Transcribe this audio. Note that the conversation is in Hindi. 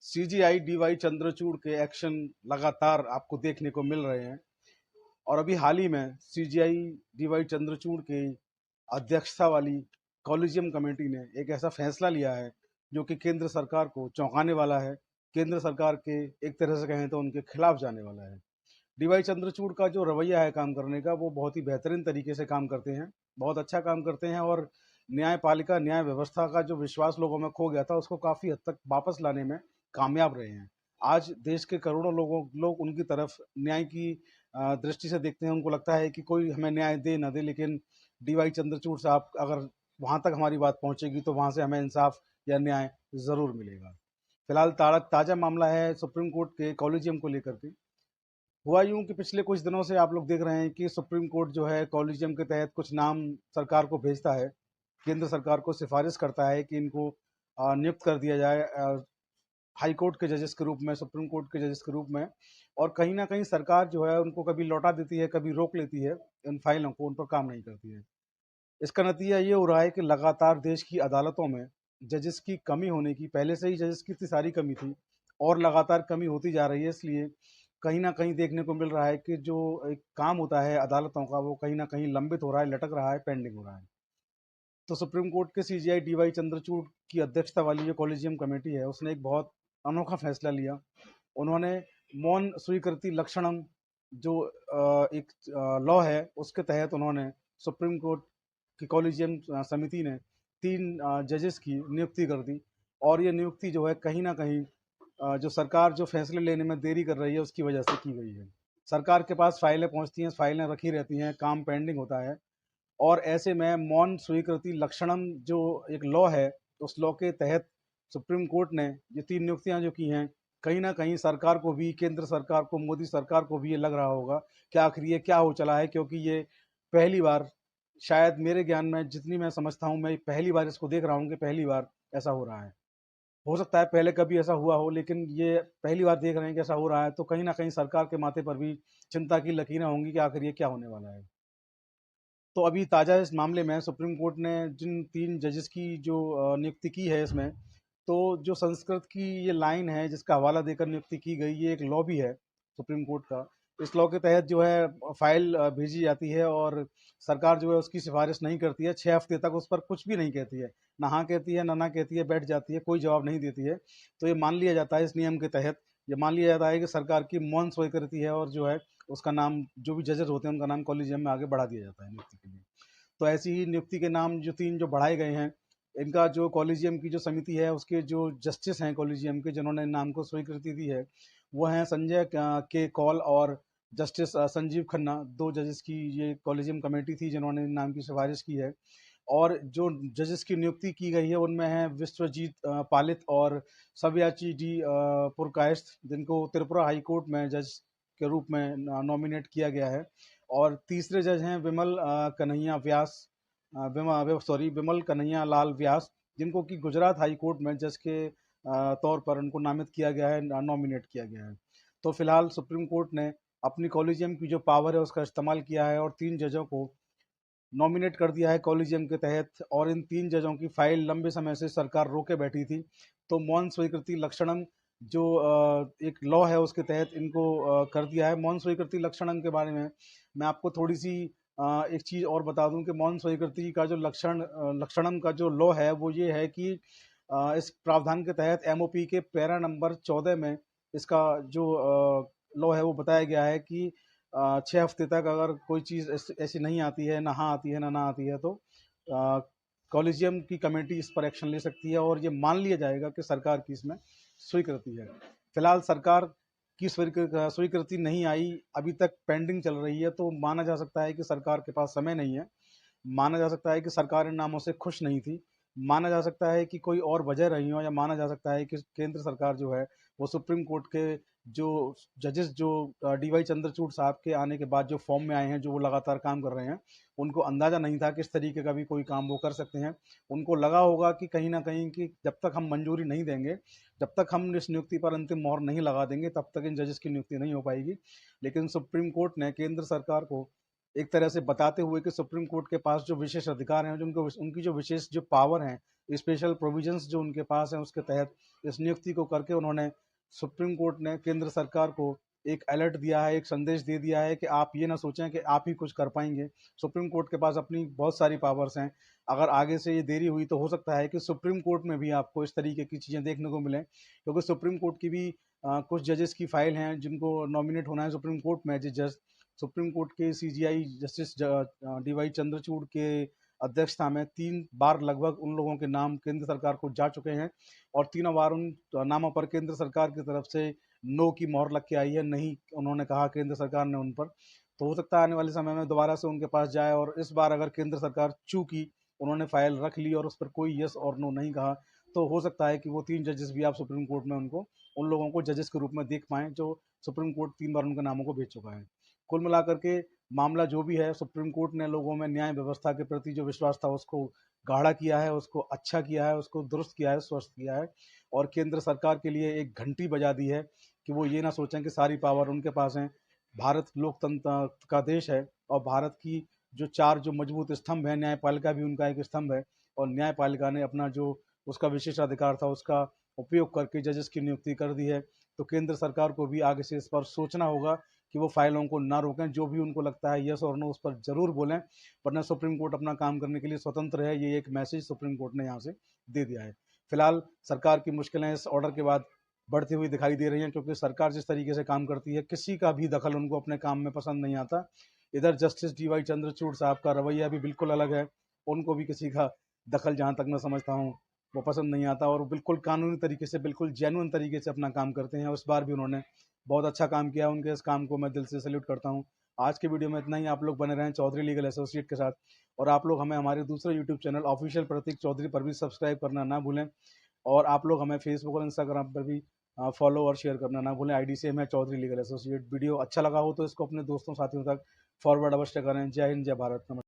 सीजीआई डीवाई चंद्रचूड़ के एक्शन लगातार आपको देखने को मिल रहे हैं। और अभी हाल ही में सीजीआई डीवाई चंद्रचूड़ के अध्यक्षता वाली कॉलेजियम कमेटी ने एक ऐसा फैसला लिया है जो कि केंद्र सरकार को चौंकाने वाला है। केंद्र सरकार के एक तरह से कहें तो उनके खिलाफ जाने वाला है। डीवाई चंद्रचूड़ का जो रवैया है काम करने का, वो बहुत ही बेहतरीन तरीके से काम करते हैं, बहुत अच्छा काम करते हैं। और न्यायपालिका न्याय व्यवस्था का जो विश्वास लोगों में खो गया था उसको काफ़ी हद तक वापस लाने में कामयाब रहे हैं। आज देश के करोड़ों लोग उनकी तरफ न्याय की दृष्टि से देखते हैं। उनको लगता है कि कोई हमें न्याय दे ना दे, लेकिन डीवाई चंद्रचूड़ साहब अगर वहां तक हमारी बात पहुंचेगी तो वहां से हमें इंसाफ या न्याय जरूर मिलेगा। फिलहाल ताज़ा मामला है सुप्रीम कोर्ट के कॉलेजियम को लेकर के। हुआ यूं कि पिछले कुछ दिनों से आप लोग देख रहे हैं कि सुप्रीम कोर्ट जो है कॉलेजियम के तहत कुछ नाम सरकार को भेजता है, केंद्र सरकार को सिफारिश करता है कि इनको नियुक्त कर दिया जाए हाई कोर्ट के जजेस के रूप में, सुप्रीम कोर्ट के जजेस के रूप में। और कहीं ना कहीं सरकार जो है उनको कभी लौटा देती है, कभी रोक लेती है, इन फाइलों को, उन पर काम नहीं करती है। इसका नतीजा ये हो रहा है कि लगातार देश की अदालतों में जजेस की कमी होने की, पहले से ही जजेस की इतनी सारी कमी थी और लगातार कमी होती जा रही है। इसलिए कहीं ना कहीं देखने को मिल रहा है कि जो एक काम होता है अदालतों का, वो कहीं ना कहीं लंबित हो रहा है, लटक रहा है, पेंडिंग हो रहा है। तो सुप्रीम कोर्ट के सीजीआई डीवाई चंद्रचूड़ की अध्यक्षता वाली जो कॉलेजियम कमेटी है उसने एक बहुत अनोखा फैसला लिया। उन्होंने मौन स्वीकृति लक्षणम जो एक लॉ है उसके तहत उन्होंने सुप्रीम कोर्ट की कॉलेजियम समिति ने 3 जजेस की नियुक्ति कर दी। और ये नियुक्ति जो है कहीं ना कहीं जो सरकार जो फैसले लेने में देरी कर रही है उसकी वजह से की गई है। सरकार के पास फाइलें पहुंचती हैं, फाइलें रखी रहती हैं, काम पेंडिंग होता है। और ऐसे में मौन स्वीकृति लक्षणम जो एक लॉ है, उस लॉ के तहत सुप्रीम कोर्ट ने ये 3 नियुक्तियां जो की हैं, कहीं ना कहीं सरकार को भी, केंद्र सरकार को, मोदी सरकार को भी ये लग रहा होगा कि आखिर ये क्या हो चला है। क्योंकि ये पहली बार, शायद मेरे ज्ञान में जितनी मैं समझता हूँ, मैं पहली बार इसको देख रहा हूँ कि पहली बार ऐसा हो रहा है। हो सकता है पहले कभी ऐसा हुआ हो, लेकिन ये पहली बार देख रहे हैं कि ऐसा हो रहा है। तो कहीं ना कहीं सरकार के माथे पर भी चिंता की लकीरें होंगी कि आखिर ये क्या होने वाला है। तो अभी ताज़ा इस मामले में सुप्रीम कोर्ट ने जिन 3 जजेस की जो नियुक्ति की है इसमें, तो जो संस्कृत की ये लाइन है जिसका हवाला देकर नियुक्ति की गई, ये एक लॉ भी है सुप्रीम कोर्ट का। इस लॉ के तहत जो है फाइल भेजी जाती है और सरकार जो है उसकी सिफारिश नहीं करती है, 6 हफ्ते तक उस पर कुछ भी नहीं कहती है, ना हाँ कहती है, ना कहती है, बैठ जाती है, कोई जवाब नहीं देती है। तो ये मान लिया जाता है, इस नियम के तहत ये मान लिया जाता है कि सरकार की मौन स्वीकृति है और जो है उसका नाम, जो भी जजेस होते हैं उनका नाम कॉलेजियम में आगे बढ़ा दिया जाता है नियुक्ति के लिए। तो ऐसी ही नियुक्ति के नाम जो 3 जो बढ़ाए गए हैं, इनका जो कॉलेजियम की जो समिति है उसके जो जस्टिस हैं कॉलेजियम के, जिन्होंने नाम को स्वीकृति दी है, वो हैं संजय के कौल और जस्टिस संजीव खन्ना। 2 जजेस की ये कॉलेजियम कमेटी थी जिन्होंने नाम की सिफारिश की है। और जो जजेस की नियुक्ति की गई है उनमें है विश्वजीत पालित और सव्याची डी पुरकायस्थ, जिनको त्रिपुरा हाई कोर्ट में जज के रूप में नॉमिनेट किया गया है। और तीसरे जज हैं विमल कन्हैया व्यास, विमल कन्हैया लाल व्यास, जिनको कि गुजरात हाई कोर्ट में जज के तौर पर उनको नामित किया गया है, नॉमिनेट किया गया है। तो फिलहाल सुप्रीम कोर्ट ने अपनी कॉलेजियम की जो पावर है उसका इस्तेमाल किया है और 3 जजों को नॉमिनेट कर दिया है कॉलेजियम के तहत। और इन 3 जजों की फाइल लंबे समय से सरकार रोके बैठी थी। तो मौन स्वीकृति लक्षणम जो एक लॉ है उसके तहत इनको कर दिया है। मौन स्वीकृति लक्षणम के बारे में मैं आपको थोड़ी सी एक चीज़ और बता दूं कि मौन स्वीकृति का जो लक्षणम का जो लॉ है वो ये है कि इस प्रावधान के तहत एमओपी के पैरा नंबर 14 में इसका जो लॉ है वो बताया गया है कि 6 हफ्ते तक अगर कोई चीज़ ऐसी नहीं आती है, ना हाँ आती है, ना आती है, तो कॉलेजियम की कमेटी इस पर एक्शन ले सकती है और ये मान लिया जाएगा कि सरकार की इसमें स्वीकृति है। फिलहाल सरकार की स्वीकृति नहीं आई, अभी तक पेंडिंग चल रही है। तो माना जा सकता है कि सरकार के पास समय नहीं है, माना जा सकता है कि सरकार इन नामों से खुश नहीं थी, माना जा सकता है कि कोई और वजह रही हो, या माना जा सकता है कि केंद्र सरकार जो है वो सुप्रीम कोर्ट के जो जजेस जो डीवाई चंद्रचूड़ साहब के आने के बाद जो फॉर्म में आए हैं, जो वो लगातार काम कर रहे हैं, उनको अंदाजा नहीं था कि इस तरीके का भी कोई काम वो कर सकते हैं। उनको लगा होगा कि कहीं ना कहीं कि जब तक हम मंजूरी नहीं देंगे, जब तक हम इस नियुक्ति पर अंतिम मोहर नहीं लगा देंगे, तब तक इन जजेस की नियुक्ति नहीं हो पाएगी। लेकिन सुप्रीम कोर्ट ने केंद्र सरकार को एक तरह से बताते हुए कि सुप्रीम कोर्ट के पास जो विशेष अधिकार हैं, जो उनको उनकी जो विशेष जो पावर हैं, स्पेशल प्रोविजंस जो उनके पास हैं, उसके तहत इस नियुक्ति को करके उन्होंने सुप्रीम कोर्ट ने केंद्र सरकार को एक अलर्ट दिया है, एक संदेश दे दिया है कि आप ये ना सोचें कि आप ही कुछ कर पाएंगे। सुप्रीम कोर्ट के पास अपनी बहुत सारी पावर्स हैं। अगर आगे से ये देरी हुई तो हो सकता है कि सुप्रीम कोर्ट में भी आपको इस तरीके की चीज़ें देखने को मिलें, क्योंकि सुप्रीम कोर्ट की भी कुछ जजेस की फाइल हैं जिनको नॉमिनेट होना है सुप्रीम कोर्ट में एज जज। सुप्रीम कोर्ट के सीजीआई जस्टिस डीवाई चंद्रचूड़ के अध्यक्षता में 3 बार लगभग उन लोगों के नाम केंद्र सरकार को जा चुके हैं और तीनों बार उन नामों पर केंद्र सरकार की तरफ से नो की मोहर लग के आई है, नहीं उन्होंने कहा केंद्र सरकार ने उन पर। तो हो सकता है आने वाले समय में दोबारा से उनके पास जाए और इस बार अगर केंद्र सरकार चूकी, उन्होंने फाइल रख ली और उस पर कोई यस और नो नहीं कहा, तो हो सकता है कि वो 3 जजेस भी आप सुप्रीम कोर्ट में उनको उन लोगों को जजेस के रूप में देख पाएँ जो सुप्रीम कोर्ट 3 बार उनके नामों को भेज चुका है। कुल मिलाकर के मामला जो भी है, सुप्रीम कोर्ट ने लोगों में न्याय व्यवस्था के प्रति जो विश्वास था उसको गाढ़ा किया है, उसको अच्छा किया है, उसको दुरुस्त किया है, स्वस्थ किया है और केंद्र सरकार के लिए एक घंटी बजा दी है कि वो ये ना सोचें कि सारी पावर उनके पास है। भारत लोकतंत्र का देश है और भारत की जो 4 जो मजबूत स्तंभ हैं, न्यायपालिका भी उनका एक स्तंभ है और न्यायपालिका ने अपना जो उसका विशेषाधिकार था उसका उपयोग करके जजेस की नियुक्ति कर दी है। तो केंद्र सरकार को भी आगे से इस पर सोचना होगा कि वो फाइलों को ना रोकें, जो भी उनको लगता है यस और नो उस पर ज़रूर बोलें, वरना सुप्रीम कोर्ट अपना काम करने के लिए स्वतंत्र है। ये एक मैसेज सुप्रीम कोर्ट ने यहाँ से दे दिया है। फिलहाल सरकार की मुश्किलें इस ऑर्डर के बाद बढ़ती हुई दिखाई दे रही हैं, क्योंकि सरकार जिस तरीके से काम करती है किसी का भी दखल उनको अपने काम में पसंद नहीं आता। इधर जस्टिस डीवाई चंद्रचूड़ साहब का रवैया भी बिल्कुल अलग है, उनको भी किसी का दखल जहाँ तक मैं समझता हूँ वो पसंद नहीं आता और बिल्कुल कानूनी तरीके से, बिल्कुल जेन्युइन तरीके से अपना काम करते हैं। उस बार भी उन्होंने बहुत अच्छा काम किया, उनके इस काम को मैं दिल से सैल्यूट करता हूँ। आज के वीडियो में इतना ही। आप लोग बने रहें चौधरी लीगल एसोसिएट के साथ और आप लोग हमें हमारे दूसरे यूट्यूब चैनल ऑफिशियल प्रतीक चौधरी पर भी सब्सक्राइब करना ना भूलें और आप लोग हमें फेसबुक और इंस्टाग्राम पर भी फॉलो और शेयर करना ना भूलें। आईडी सेम है चौधरी लीगल एसोसिएट। वीडियो अच्छा लगा हो तो इसको अपने दोस्तों साथियों तक फॉरवर्ड अवश्य करें। जय हिंद, जय भारत, नमस्कार।